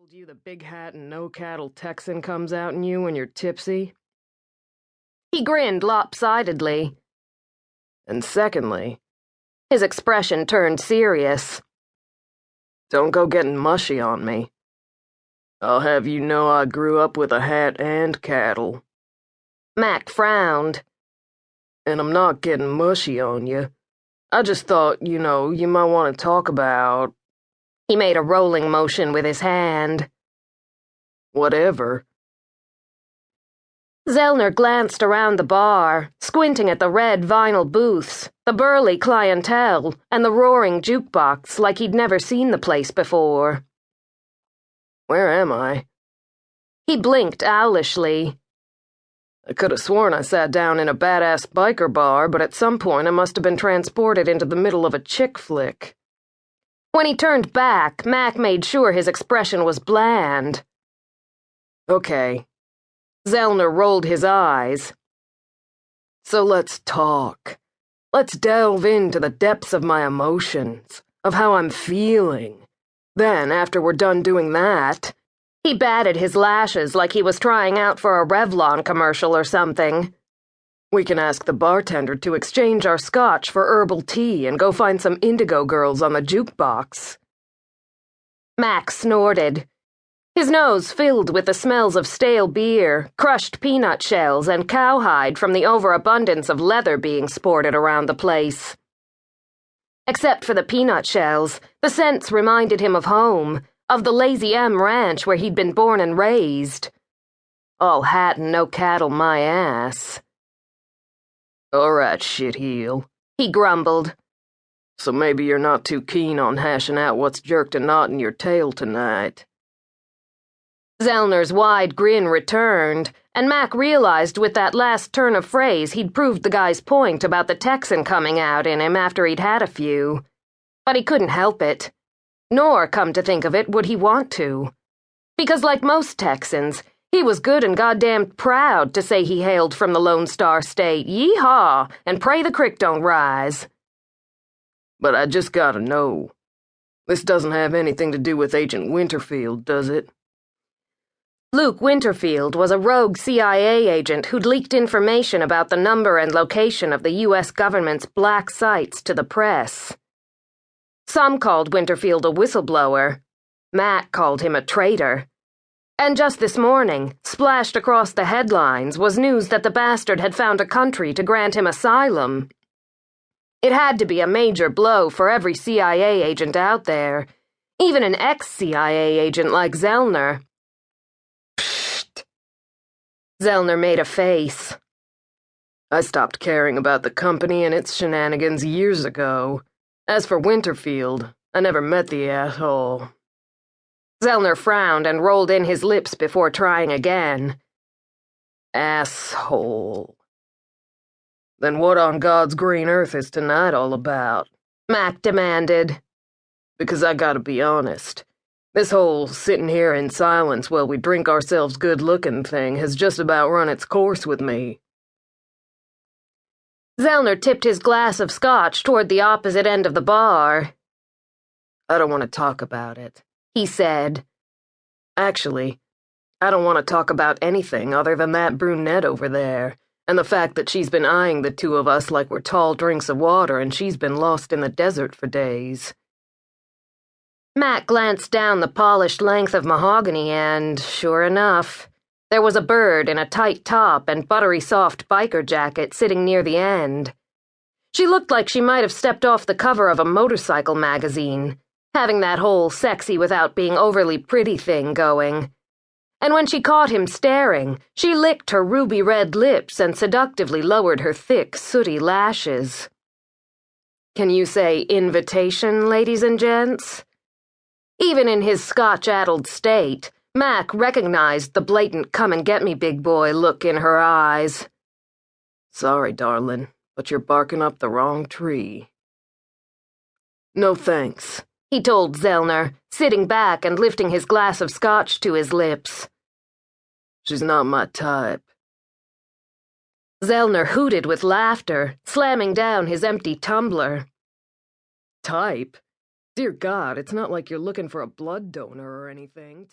told you the big hat and no cattle Texan comes out in you when you're tipsy? He grinned lopsidedly. And secondly, his expression turned serious. Don't go getting mushy on me. I'll have you know I grew up with a hat and cattle. Mac frowned. And I'm not getting mushy on you. I just thought, you might want to talk about... He made a rolling motion with his hand. Whatever. Zellner glanced around the bar, squinting at the red vinyl booths, the burly clientele, and the roaring jukebox like he'd never seen the place before. Where am I? He blinked owlishly. I could have sworn I sat down in a badass biker bar, but at some point I must have been transported into the middle of a chick flick. When he turned back, Mac made sure his expression was bland. Okay. Zellner rolled his eyes. So let's talk. Let's delve into the depths of my emotions, of how I'm feeling. Then, after we're done doing that... He batted his lashes like he was trying out for a Revlon commercial or something. We can ask the bartender to exchange our scotch for herbal tea and go find some indigo girls on the jukebox. Mac snorted. His nose filled with the smells of stale beer, crushed peanut shells, and cowhide from the overabundance of leather being sported around the place. Except for the peanut shells, the scents reminded him of home, of the Lazy M ranch where he'd been born and raised. All hat and no cattle, my ass. All right, shitheel, he grumbled. So maybe you're not too keen on hashing out what's jerked a knot in your tail tonight. Zellner's wide grin returned, and Mac realized with that last turn of phrase he'd proved the guy's point about the Texan coming out in him after he'd had a few. But he couldn't help it. Nor, come to think of it, would he want to. Because like most Texans, he was good and goddamn proud to say he hailed from the Lone Star State. Yee-haw, and pray the creek don't rise. But I just gotta know. This doesn't have anything to do with Agent Winterfield, does it? Luke Winterfield was a rogue CIA agent who'd leaked information about the number and location of the U.S. government's black sites to the press. Some called Winterfield a whistleblower. Matt called him a traitor. And just this morning, splashed across the headlines, was news that the bastard had found a country to grant him asylum. It had to be a major blow for every CIA agent out there, even an ex-CIA agent like Zellner. Psst. Zellner made a face. I stopped caring about the company and its shenanigans years ago. As for Winterfield, I never met the asshole. Zellner frowned and rolled in his lips before trying again. Asshole. Then what on God's green earth is tonight all about? Mac demanded. Because I gotta be honest, this whole sitting here in silence while we drink ourselves good-looking thing has just about run its course with me. Zellner tipped his glass of scotch toward the opposite end of the bar. I don't want to talk about it, he said. Actually, I don't want to talk about anything other than that brunette over there, and the fact that she's been eyeing the two of us like we're tall drinks of water and she's been lost in the desert for days. Mac glanced down the polished length of mahogany and, sure enough, there was a bird in a tight top and buttery soft biker jacket sitting near the end. She looked like she might have stepped off the cover of a motorcycle magazine, having that whole sexy without being overly pretty thing going. And when she caught him staring, she licked her ruby red lips and seductively lowered her thick, sooty lashes. Can you say invitation, ladies and gents? Even in his scotch-addled state, Mac recognized the blatant come-and-get-me, big boy look in her eyes. Sorry, darling, but you're barking up the wrong tree. No thanks, he told Zellner, sitting back and lifting his glass of scotch to his lips. She's not my type. Zellner hooted with laughter, slamming down his empty tumbler. Type? Dear God, it's not like you're looking for a blood donor or anything.